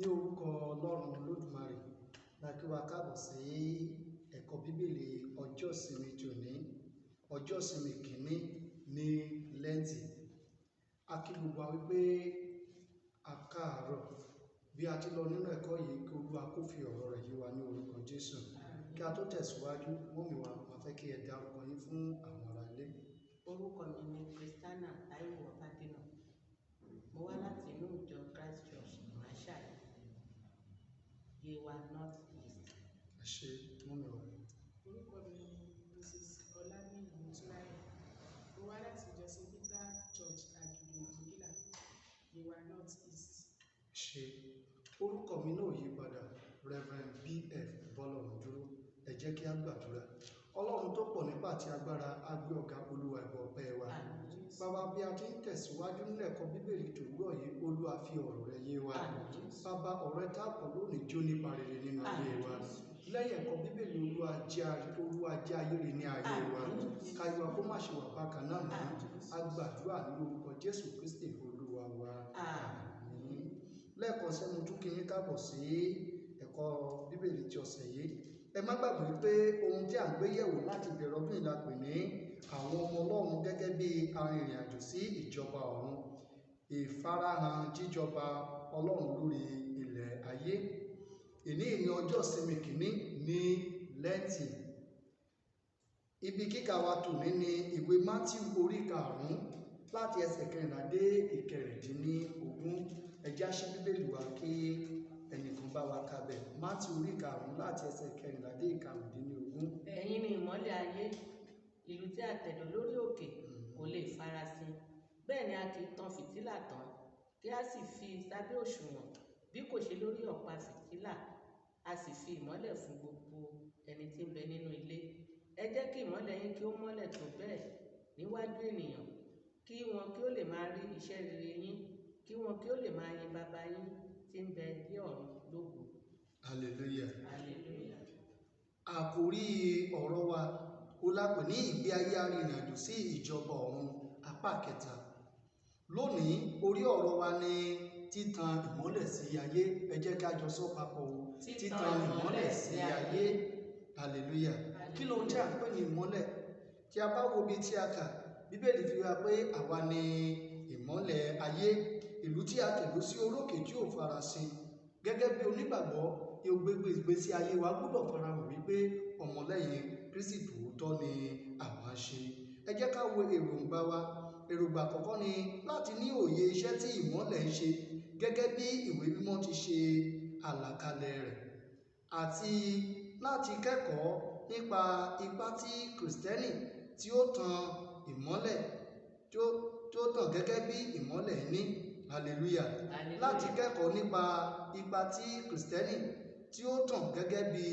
Ní orúkọ Ọlọ́run Olódùmarè, la kí wa káàbọ̀ sí ẹ̀kọ́ Bíbélì ọjọ́ ìsinmi tòní, ọjọ́ ìsinmi kìíní ní Lẹ́ǹtì. A kí gbogbo wa wípé a káàárọ̀. Bí a ti lọ nínú ẹ̀kọ́ yìí, kí Olúwa kó fi ọ̀rọ̀ rẹ̀ yé wa ní orúkọ Jésù. Kí a tó tẹ̀síwájú, mọ́mì wa máa fẹ́ kí ẹ dárúkọ yín fún àwọn ará ilé. Orúkọ mi ni Christiana T, Obadina. Mo wá láti inú ìjọ Christ Church, Mashai, Yewa North East. Ẹ ṣé mọ́mì wa. Orúkọ mi ni Mrs. Olaniyo Motunrayo. Mo wá láti Diocesan Church, Archdeaconry, Yewa North East. Ẹ ṣé. Orúkọ mi náà yí padà, Revd Ph.D. Ẹ jẹ́ kí a gbàdúrà. Ọlọ́run tó pọ̀ nípa àti agbára, a gbé ọ̀gá Olúwa ẹ̀bọ̀ ọpẹ́ wa. Bàbá, bí a ti ń tẹ̀síwájú nínú ẹ̀kọ́ Bíbélì tòwúrọ̀ yìí, Olúwa fi ọ̀rọ̀ rẹ̀ yé wa. Bàbá, ọ̀rọ̀ tá a kọ̀ lónìí jó nípa rere nínú ayé wa. Lẹ́yìn ẹ̀kọ́ Bíbélì, Olúwa jẹ́ ayé rere ní ayé wa. Káyọ̀ kó má ṣe wà bákan náà mọ́. A gbàdúrà ní orúkọ Jésù Kristi Olúwa wa. Àmín. Lẹ́ẹ̀kan sí, mo tún kí yín káàbọ̀ sí ẹ̀kọ́ Bíbélì ti ọ̀sẹ̀ yìí. Ẹ má gbàgbé pé ohun tí à ń gbé yẹ̀wò láti bẹ̀rẹ̀ ọdún yìí la pè ní àwọn ọmọ Ọlọ́run gẹ́gẹ́ bí arìnrìn-àjò sí ìjọba ọ̀run, ìfarahàn jíjọba Ọlọ́run lórí ilẹ̀ ayé. Èní ní ọjọ́ ìsinmi kìíní ní Lẹ́ǹtì. Ibi kíkà wa tòní ní ìwé Mátíù orí 5 láti ẹsẹ̀ 14 dé 16. Ẹ jẹ́ á ṣí Bíbélì wa kí ẹnìkan bá wa kà bẹ̀. Mátíù orí 5 láti ẹsẹ̀ 14 dé 15. Ẹ̀yin ni ìmọ́lẹ̀ ayé. Ìlú tí a tẹ̀dó lórí òkè kò lè farasin. Bẹ́ẹ̀ ni a kì í tan fìtílà tán kí a sì fi sábẹ́ òṣùwọ̀n, bí kò ṣe lórí ọ̀pá fìtílà, a sì fi ìmọ́lẹ̀ fún gbogbo ẹni tí ń bẹ nínú ilé. Ẹ jẹ́ kí ìmọ́lẹ̀ yín kí ó mọ́lẹ̀ tó bẹ́ẹ̀ níwájú ènìyàn, kí wọn kí ó lè máa rí iṣẹ́ rere yín, kí wọn kí ó lè máa yin Baba yín tí ń bẹ ní ọ̀run lógo. Hallelujah. Hallelujah. Àkòrí ọ̀rọ̀ wa ó lápè ní ìgbé ayé arìnrìn-àjò sí ìjọba ọ̀run apá 3. Lónìí, orí ọ̀rọ̀ wa ní títan ìmọ́lẹ̀ sí ayé. Ẹ jẹ́ ká jọ sọ papọ̀ o. Títan ìmọ́lẹ̀ sí ayé. Hallelujah. Kí ló ń jẹ́ à ń pè ní ìmọ́lẹ̀? Tí a bá wo ibi tí a kà, Bíbélì fi wá pé àwa ni ìmọ́lẹ̀ ayé, ìlú tí a tẹ̀dó sí orókè tí ò farasin. Gẹ́gẹ́ bí onígbàgbọ́, ìgbésí ayé wa gbọ́dọ̀ farahàn wípé ọmọlẹ́yìn Kristi tòótọ́ ni àwa ṣe. Ẹ jẹ́ ká wo èròǹgbà wa. Èròǹgbà àkọ́kọ́ ni láti ní òye iṣẹ́ tí ìmọ́lẹ̀ ń ṣe gẹ́gẹ́ bí ìwé mímọ́ ti ṣe àlàkalẹ̀ rẹ̀, àti láti kẹ́kọ̀ọ́ nípa ipa tí Kristẹni tí ó tan ìmọ́lẹ̀ tí ó tàn gẹ́gẹ́ bí ìmọ́lẹ̀ ní. Hallelujah. Láti kẹ́kọ̀ọ́ nípa ipa tí Kristẹni tí ó tàn gẹ́gẹ́ bí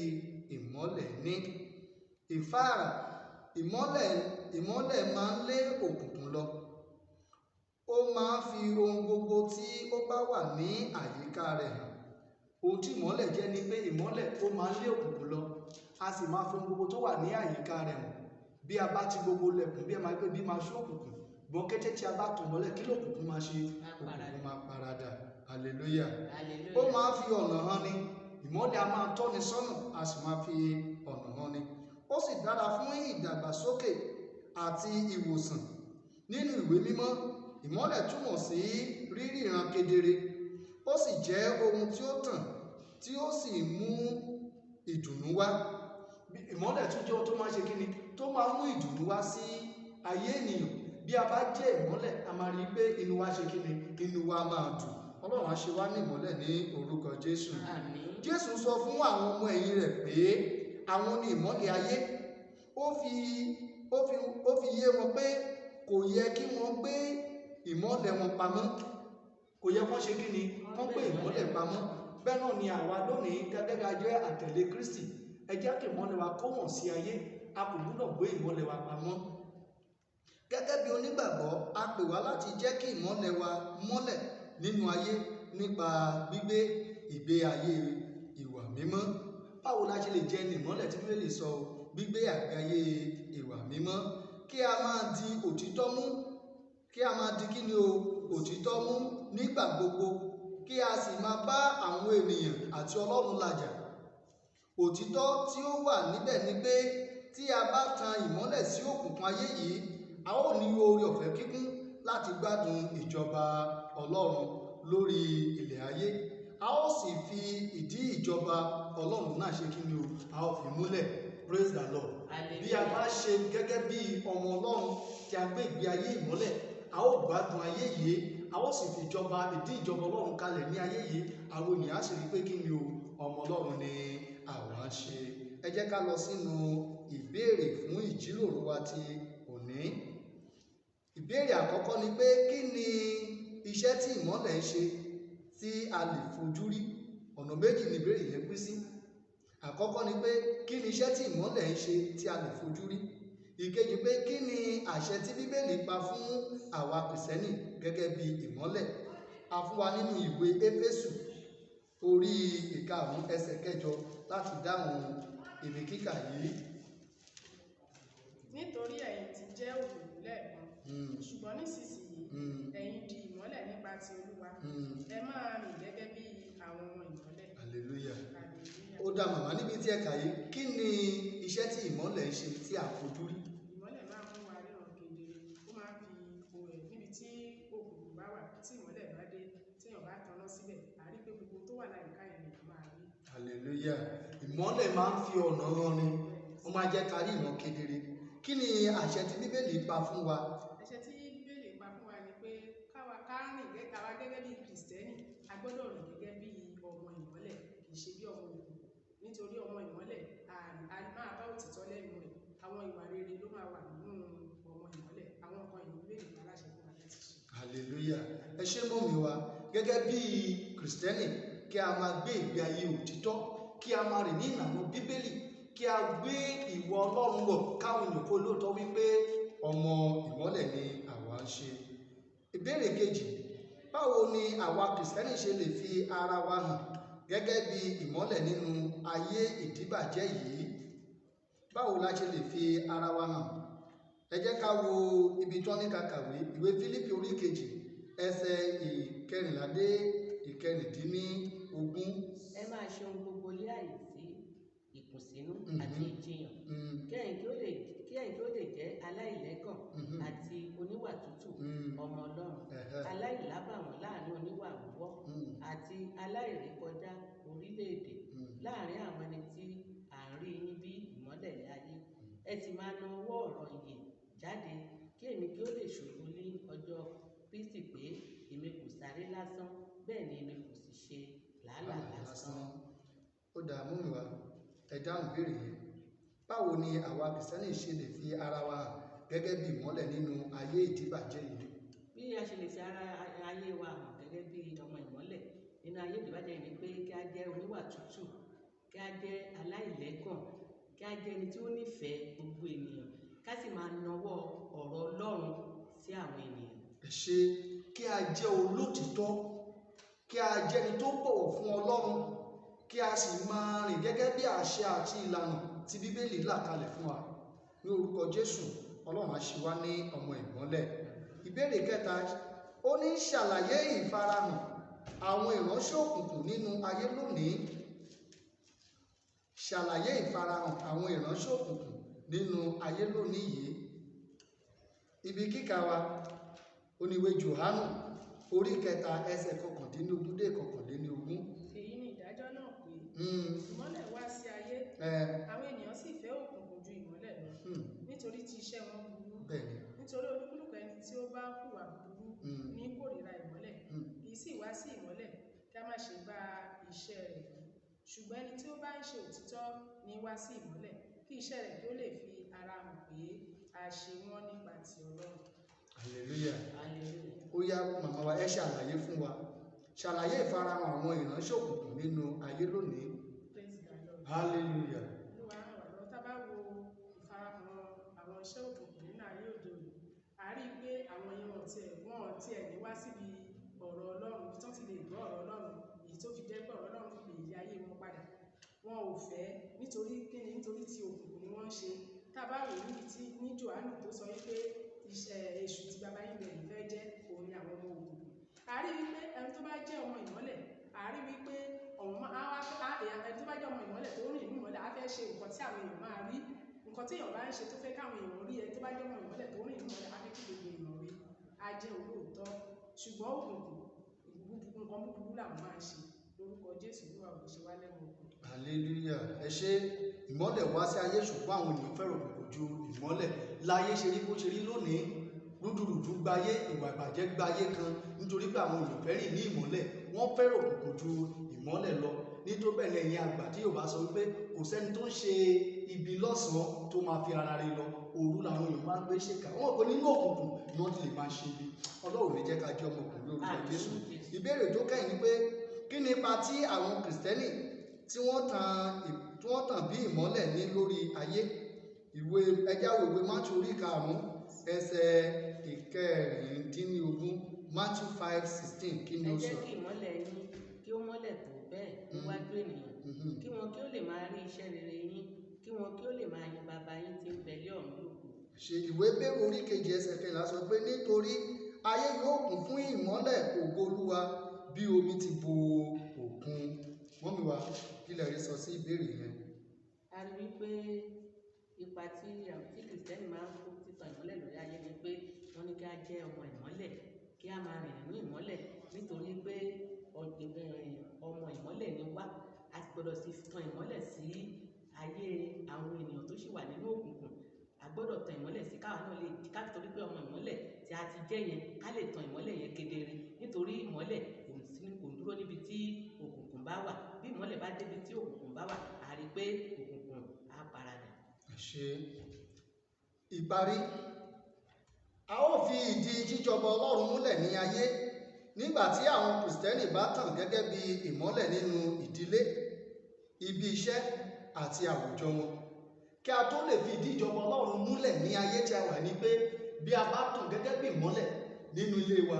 ìmọ́lẹ̀ ní. Ìfáàrà. Ìmọ́lẹ̀ máa ń lé òkùnkùn lọ. Ó máa ń fi ohun gbogbo tí ó bá wà ní àyíká rẹ̀ hàn. Ohun tí ìmọ́lẹ̀ jẹ́ ni pé ìmọ́lẹ̀ ó máa ń lé òkùnkùn lọ. A sì máa fi ohun gbogbo tó wà ní àyíká rẹ̀ hàn. Bí a bá ti gbogbo lẹ̀kùn, bí ẹ máa gbé bí máa ṣú òkùnkùn. Gbọ́n kété tí a bá tàn mọ́lẹ̀, kí lòkùnkùn máa ṣe? Òkùnkùn máa paradà. Hallelujah. Ó máa ń fi ọ̀nà hàn ni. Ìmọ́lẹ̀ a máa tọ́ni sọ́nà, a sì máa fi ọ̀nà hàn ni. Ó sì dára fún ìdàgbàsókè àti ìwòsàn. Nínú ìwé mímọ́, ìmọ́lẹ̀ túmọ̀ sí ríríran kedere. Ó sì jẹ́ ohun tí ó tàn tí ó sì mú ìdùnnú wá. Ìmọ́lẹ̀ tún jẹ́ ohun tó máa ṣe kíni? Tó máa mú ìdùnnú wá sí ayé ènìyàn. Bí a bá jẹ́ ìmọ́lẹ̀, a máa rí pé inú wa ṣe kíni? Inú wa máa dùn. Ọlọ́run á ṣe wá ní ìmọ́lẹ̀ ní orúkọ Jésù. Àmín. Jésù sọ fún àwọn ọmọ ẹ̀yìn rẹ̀ pé àwọn ni ìmọ́lẹ̀ ayé. Ó fi yé wọn pé kò yẹ kí wọ́n gbé ìmọ́lẹ̀ wọn pamọ́. Kò yẹ kán ṣe kíni? Kán gbé ìmọ́lẹ̀ pamọ́. Bẹ́ẹ̀ náà ni àwa lónìí gẹ́gẹ́ bí a jẹ́ àtẹ̀lé Kristi. Ẹ jẹ́ kí ìmọ́lẹ̀ wa kó hàn sí ayé. A kò gbúdọ̀ gbé ìmọ́lẹ̀ wa pamọ́. Gẹ́gẹ́ bí onígbàgbọ́, a pè wá láti jẹ́ kí ìmọ́lẹ̀ wa mọ́lẹ̀ nínú ayé nípa gbígbé ìgbé ayé ìwà mímọ́. Báwo la ṣe lè jẹ́ ní ìmọ́lẹ̀ tí Bíbélì sọ? Gbígbé àgbáyé ìwà mímọ́. Kí a máa di òtítọ́ mú. Kí a máa di kíni o? Òtítọ́ mú nígbà gbogbo. Kí a sì máa bá àwọn àwọn ènìyàn àti Ọlọ́run làjà. Òtítọ́ tí ó wà níbẹ̀ ni pé tí a bá tan ìmọ́lẹ̀ sí òkùnkùn ayé yìí, a ó ní oore ọ̀fẹ́ kíkún láti gbádùn ìjọba Ọlọ́run lórí ilẹ̀ ayé. A ó sì fi ìdí ìjọba Ọlọ́run náà ṣe kí ni o, a ó fi múlẹ̀. Praise the Lord. Bí a bá ṣe gẹ́gẹ́ bí ọmọ Ọlọ́run tí a gbé ìgbé ayé ìmọ́lẹ̀, a ó gbádùn ayé yìí, a ó sì fi ìdí ìjọba Ọlọ́run kalẹ̀ ní ayé yìí. Àwọn ènìyàn á sì rí pé kí ni o, ọmọ Ọlọ́run ni àwọn ń ṣe. Ẹ jẹ́ ká lọ sínú ìbéèrè fún ìjíròrò wa ti òní. Ìbéèrè àkọ́kọ́ ni pé kí ni iṣẹ́ tí ìmọ́lẹ̀ ń ṣe tí a lè fojú rí? Ọ̀nà méjì ni ìbéèrè yẹn pín sí. Àkọ́kọ́ ni pé kí ni iṣẹ́ tí ìmọ́lẹ̀ ń ṣe tí a lè fojú rí? Ìkejì pé kí ni àṣẹ tí Bíbélì pa fún àwa Kìrìsìtẹ́nì gẹ́gẹ́ bí ìmọ́lẹ̀? A fún wa nínú ìwé Éfésù orí 5 ẹsẹ̀ 8 láti dáhùn ìwé kíkà yìí. Nítorí ẹ̀yin ti jẹ́ òkùnkùn lẹ́ẹ̀kan, ṣùgbọ́n nísinsìnyí ẹ̀yin di ìmọ́lẹ̀ nípa ti Olúwa. Ẹ máa rìn gẹ́gẹ́ bí àwọn ọmọ ìmọ́lẹ̀. Hallelujah. Ó dá màmá níbi tí ẹ kà yìí, kí ni iṣẹ́ tí ìmọ́lẹ̀ ń ṣe tí a fojú rí? Ìmọ́lẹ̀ máa ń mú wa ríran kedere. Ó máa ń fi níbi tí òkùnkùn bá wà, tí ìmọ́lẹ̀ bá dé, tí èèyàn bá tanná síbẹ̀, a rí pé gbogbo tó wà láyìíká yẹn ni máa rí. Hallelujah. Ìmọ́lẹ̀ máa ń fi ọ̀nà hàn ni. Ó máa jẹ́ ká rí ìran kedere. Kí ni àṣẹ tí Bíbélì pa fún wa? Àṣẹ tí Bíbélì pa fún wa ni pé ká rìn gẹ́gẹ́ bí Kìrìsìtẹ́nì, a gbọ́dọ̀ rìn gẹ́gẹ́ bí ọmọ ìmọ́lẹ̀, kì í ṣe bí ọmọ òkùnkùn. Nítorí ọmọ ìmọ́lẹ̀ a máa bá òtítọ́ lẹ́nu rẹ̀. Àwọn ìwà rere ló máa wà nínú ọmọ ìmọ́lẹ̀. Àwọn nǹkan ìlú Bíbélì pa láṣẹ fún wa láti ṣe. Hallelujah. Ẹ ṣé mọ́mì wa, gẹ́gẹ́ bí Kìrìsìtẹ́nì kí a máa gbé ìgbé ayé òtítọ́, kí a máa rìn ní ìlànà Bíbélì, kí a gbé ìwọ Ọlọ́run wọ̀, káwọn èèyàn kó lóòótọ́ wípé ọmọ ìmọ́lẹ̀ ni àwa ń ṣe. Ìbéèrè kejì, báwo ni àwa Kìrìsìtẹ́nì ṣe lè fi ara wa hàn gẹ́gẹ́ bí ìmọ́lẹ̀ nínú ayé ìdíbàjẹ́ yìí? Báwo la ṣe lè fi ara wa hàn? Ẹ jẹ́ ká wo ibi tó ní ká kàwé, ìwé Fílípì orí 2 ẹsẹ̀ 14 dé 16. Ẹ máa ṣe ohun gbogbo lé àìsí ìkùnsínú àti ìjiyàn. Kí ẹ̀yin kí ó lè jẹ́ aláìlẹ́gàn àti oníwà tútù, ọmọ Ọlọ́run, aláìlábàwọ́n láàrin oníwà wíwọ́, àti aláìrékọjá orílẹ̀-èdè láàrin àwọn ẹni tí à ń rí yín bí ìmọ́lẹ̀ ní ayé. Ẹ sì máa na ọwọ́ ọ̀rọ̀ ìyè jáde, kí èmi kí ó lè ṣògo ní ọjọ́ Kristi pé èmi kò sáré lásán, bẹ́ẹ̀ ni èmi kò sì ṣe làálàá lásán. Ó dá mọ́mì wa, ẹ dáhùn ìbéèrè yẹn. Báwo ni àwa Kìrìsìtẹ́nì ṣe lè fi ara wa hàn gẹ́gẹ́ bí ìmọ́lẹ̀ nínú ayé ìdíbàjẹ́ yìí? Bí a ṣe lè fi ayé wa hàn gẹ́gẹ́ bí ọmọ ìmọ́lẹ̀ nínú ayé ìdíbàjẹ́ yìí ni pé kí a jẹ́ oníwà tútù, kí a jẹ́ aláìlẹ́gàn, kí a jẹ́ ẹni tí ó nífẹ̀ẹ́ gbogbo ènìyàn, ká sì máa nawọ́ ọ̀rọ̀ Ọlọ́run sí àwọn ènìyàn. Ẹ ṣé, kí a jẹ́ olótìítọ́, kí a jẹ́ ẹni tó bọ̀wọ̀ fún Ọlọ́run, kí a sì máa rìn gẹ́gẹ́ bí àṣẹ àti ìlànà tí Bíbélì là kalẹ̀ fún wa. Ní orúkọ Jésù, Ọlọ́run á ṣe wá ní ọmọ ìmọ́lẹ̀. Ìbéèrè kẹta, ó ní ṣàlàyé ìfarahàn àwọn ìránṣẹ́ òkùnkùn nínú ayé lónìí. Ṣàlàyé ìfarahàn àwọn ìránṣẹ́ òkùnkùn nínú ayé lónìí yìí. Ibi kíkà wa, oníwé Jòhánù orí 3 ẹsẹ̀ 19 dé 21. Èyí ni ìdájọ́ náà pé ìmọ́lẹ̀ wá sí ayé, àwọn ènìyàn sì fẹ́ òkùnkùn ju ìmọ́lẹ̀ lọ, nítorí tí iṣẹ́ wọn burú. Nítorí olúkúlùkù ẹni tí ó bá hùwà burú ní kórìíra ìmọ́lẹ̀, kì í sì wá sí ìmọ́lẹ̀ kí a má ṣe bá iṣẹ́ rẹ̀ wí. Ṣùgbọ́n ẹni tí ó bá ń ṣe òtítọ́ ní wá sí ìmọ́lẹ̀, kí iṣẹ́ rẹ̀ kí ó lè fi ara hàn pé a ṣe wọ́n nípa ti Ọlọ́run. Hallelujah. Ó yá màmá wa, ẹ ṣàlàyé fún wa. Ṣàlàyé ìfarahàn àwọn ìránṣẹ́ òkùnkùn nínú ayé lónìí. Praise the Lord. Hallelujah. Olúwa ràn wá lọ́wọ́. Tá bá wo ìfarahàn àwọn iṣẹ́ òkùnkùn nínú ayé òde òní, a rí i pé àwọn yẹn wọ́n tiẹ̀ ní wá síbi ọ̀rọ̀ Ọlọ́run, ibi tí wọ́n ti lè gbọ́ ọ̀rọ̀ Ọlọ́run, èyí tó fi jẹ́ pé ọ̀rọ̀ Ọlọ́run fi lè yí ayé wọn padà. Wọn ò fẹ́, nítorí kíni, nítorí tí òkùnkùn ni wọ́n ń ṣe. Tá bá wò ní Jòhánù tó sọ wípé èṣù tí baba yín lè fẹ́ jẹ́ òun ni àwọn ọmọ òkùnkùn. A rí wípé ẹni tó bá jẹ́ ọmọ ìmọ́lẹ̀, a rí wípé fẹ́ ṣe nǹkan tí àwọn èèyàn máa rí, nǹkan tí èèyàn bá ń ṣe tó fẹ́ káwọn èèyàn rí, ẹni tó bá jẹ́ ọmọ ìmọ́lẹ̀ tó rìn ìmọ́lẹ̀ á fẹ́ kí gbogbo èèyàn rí, á jẹ́ olóòótọ́. Ṣùgbọ́n òkùnkùn nǹkan búburú làwọn máa ń ṣe. Lórúkọ Jésù Olúwa ò ní ṣe wá lẹ́nu òkun. Hallelujah. Ẹ ṣé. Ìmọ́lẹ̀ wá sí ayé ṣùgbọ́n àwọn ènìyàn fẹ́ràn òkùnkùn ju ìmọ́lẹ̀. Láyé ṣe rí bó ṣe rí lónìí, rúdurùdu gbayé, ìwà ìbàjẹ́ gbayé kan nítorí pé àwọn èèyàn fẹ́ràn ní ìmọ́lẹ̀, wọ́n fẹ́ràn òkùnkùn ju ìmọ́lẹ̀ lọ. Nítorí bẹ́ẹ̀ ni ẹ̀yin àgbà tí Yorùbá sọ wípé kò sẹ́ni tó ń ṣe ibi lọ́sàn-án tó máa fi ara rí lọ, òru làwọn èèyàn máa ń gbé ṣèkà. Wọ́n pè nínú òkùnkùn ni wọ́n ti lè máa ṣe ibi. Ọlọ́run ní jẹ́ ká jẹ́ ọmọkùnrin lórúkọ Jésù. Ìbéèrè tó kẹ́yìn ni pé kí ni ipa tí àwọn Kìrìsìtẹ́nì tí wọ́n tàn bí ìmọ́lẹ̀ ní lórí ayé? Ẹjá wo ìwé Mátíù orí 5 ẹsẹ̀ 16. Matthew 5:16 kí ni ó sọ? Ẹ jẹ́ kí ìmọ́lẹ̀ yín kí ó mọ́lẹ̀ tó bẹ́ẹ̀ níwájú ènìyàn, kí wọn kí ó lè máa rí iṣẹ́ rere yín, kí wọn kí ó lè máa yin bàbá yín tí ń bẹ ní ọ̀run lógo. Ṣe ìwé Hébérù orí 2 ẹsẹ̀ 11 sọ pé nítorí ayé yóò kún fún ìmọ́lẹ̀ ògo Olúwa bí omi ti bo òkun. Mọ́mì wa kí lẹ rí sọ sí ìbéèrè yẹn? A rí wípé ipa tí Kìrìsìtẹ́nì máa ń kó títàn ìmọ́lẹ̀ lórí ayé ni pé wọ́n ní kí a jẹ́ ọmọ ìmọ́lẹ̀, kí a máa rìn nínú ìmọ́lẹ̀, nítorí pé ọmọ ìmọ́lẹ̀ ni wá. A ti gbọ́dọ̀ sí tan ìmọ́lẹ̀ sí ayé àwọn ènìyàn tó sì wà nínú òkùnkùn. A gbọ́dọ̀ tan ìmọ́lẹ̀ sí káwa náà lè ká, torí pé ọmọ ìmọ́lẹ̀ tí a ti jẹ́ yẹn ká lè tan ìmọ́lẹ̀ yẹn kedere, nítorí ìmọ́lẹ̀ kò dúró níbi tí òkùnkùn bá wà. Bí ìmọ́lẹ̀ bá débi tí òkùnkùn bá wà, a rí pé òkùnkùn á paradà. Ṣe ìparí, a ó fi ìdí jíjọba Ọlọ́run múlẹ̀ ní ayé nígbà tí àwọn Kìrìsìtẹ́nì bá tàn gẹ́gẹ́ bí ìmọ́lẹ̀ nínú ìdílé, ibi iṣẹ́ àti àwùjọ wọn. Kí a tó lè fi ìdí ìjọba Ọlọ́run múlẹ̀ ní ayé tí a wà ní pé bí a bá tàn gẹ́gẹ́ bí ìmọ́lẹ̀ nínú ilé wa,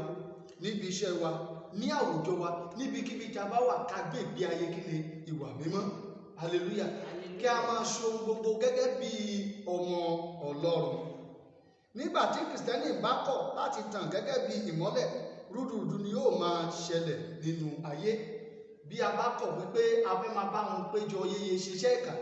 níbi iṣẹ́ wa, ní àwùjọ wa, níbikíbi tí a bá wà, ká gbé ìgbé ayé kí ni ìwà mímọ́. Hallelujah. Kí a máa ṣe ohun gbogbo gẹ́gẹ́ bí ọmọ Ọlọ́run. Nígbà tí Kìrìsìtẹ́nì bá kọ̀ láti tàn gẹ́gẹ́ bí ìmọ́lẹ̀, rúdurùdu ni yóò máa ṣẹlẹ̀ nínú ayé. Bí a bá kọ̀ wípé a fẹ́ máa bá wọn péjọ yeye ṣiṣẹ́ ìkà,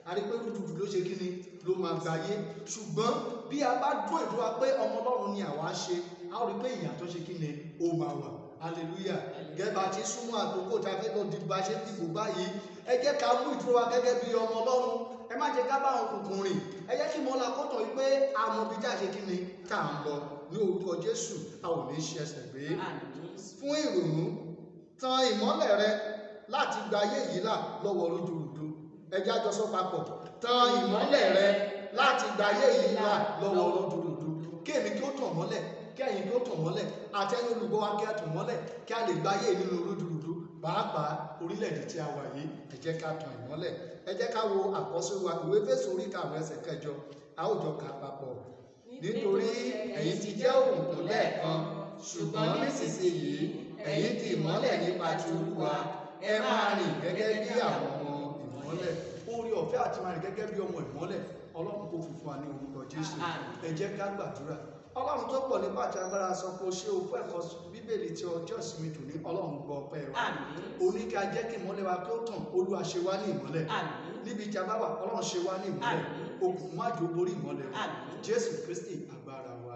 a rí pé rúdurùdu ló ṣe kí ni ló máa gbáyé. Ṣùgbọ́n bí a bá dúró ìdúrà pé ọmọ Ọlọ́run ni àwa ṣe, a ó rí pé ìyàtọ̀ ṣe kí ni ó máa wà. Hallelujah. Gẹ́gẹ́ bá ti súnmọ́ àkókò tí a fẹ́ lọ dìbò ṣe dìbò báyìí, ẹ jẹ́ ká mú ìdúró wa gẹ́gẹ́ bí ọmọ Ọlọ́run. Ẹ má jẹ́ ká bá àwọn òkùnkùn rìn. Ẹ jẹ́ kí mọ́lá kó tàn wípé àmọ́ bí jáde kí ni tá à ń lọ ní orúkọ Jésù, a ò ní ṣe ẹsẹ̀ gbé. Fún ìrònú, tan ìmọ́lẹ̀ rẹ láti gba ayé yìí là lọ́wọ́ rúdurùdu. Ẹ jẹ́ a jọ sọ papọ̀. Tan ìmọ́lẹ̀ rẹ láti gba ayé yìí là lọ́wọ́ rúdurùdu. Kí èmi kí ó tàn mọ́lẹ̀, kí ẹ̀yin kí ó tàn mọ́lẹ̀, àtẹ̀yin olùgbọ́ wa kí a tàn mọ́lẹ̀, kí a lè gba ayé nínú rúdurùdu. Pàápàá orílẹ̀-èdè tí a wà yìí, ẹ jẹ́ ká tan ìmọ́lẹ̀. Ẹ jẹ́ ká wo àkọsílẹ̀ wa ìwé Éfésù orí 5 ẹsẹ̀ 8. A ó jọ kà papọ̀. Nítorí ẹ̀yin ti jẹ́ òkùnkùn lẹ́ẹ̀kan, ṣùgbọ́n nísinsìnyí ẹ̀yin di ìmọ́lẹ̀ nípa ti Olúwa. Ẹ máa rìn gẹ́gẹ́ bí àwọn ọmọ ìmọ́lẹ̀. Oore ọ̀fẹ́ àti máa rìn gẹ́gẹ́ bí ọmọ ìmọ́lẹ̀, Ọlọ́run kó fi fún wa ní orúkọ Jésù. Ẹ jẹ́ ká gbàdúrà. Ọlọ́run tó pọ̀ nípa àti agbára sọ pé ó ṣe òfú ẹ̀kọ́ Bíbélì tí ọjọ́ ìsinmi tò ní Ọlọ́run gbọ́ ọpẹ́ wa. Òní kí a jẹ́ kí ìmọ́lẹ̀ wa kí ó tàn, Olúwa ṣe wá ní ìmọ́lẹ̀. Níbi tí a bá wà, Ọlọ́run ṣe wá ní ìmọ́lẹ̀. Òkùnkùn má jò borí ìmọ́lẹ̀ wa. Jésù Kristi agbára wa.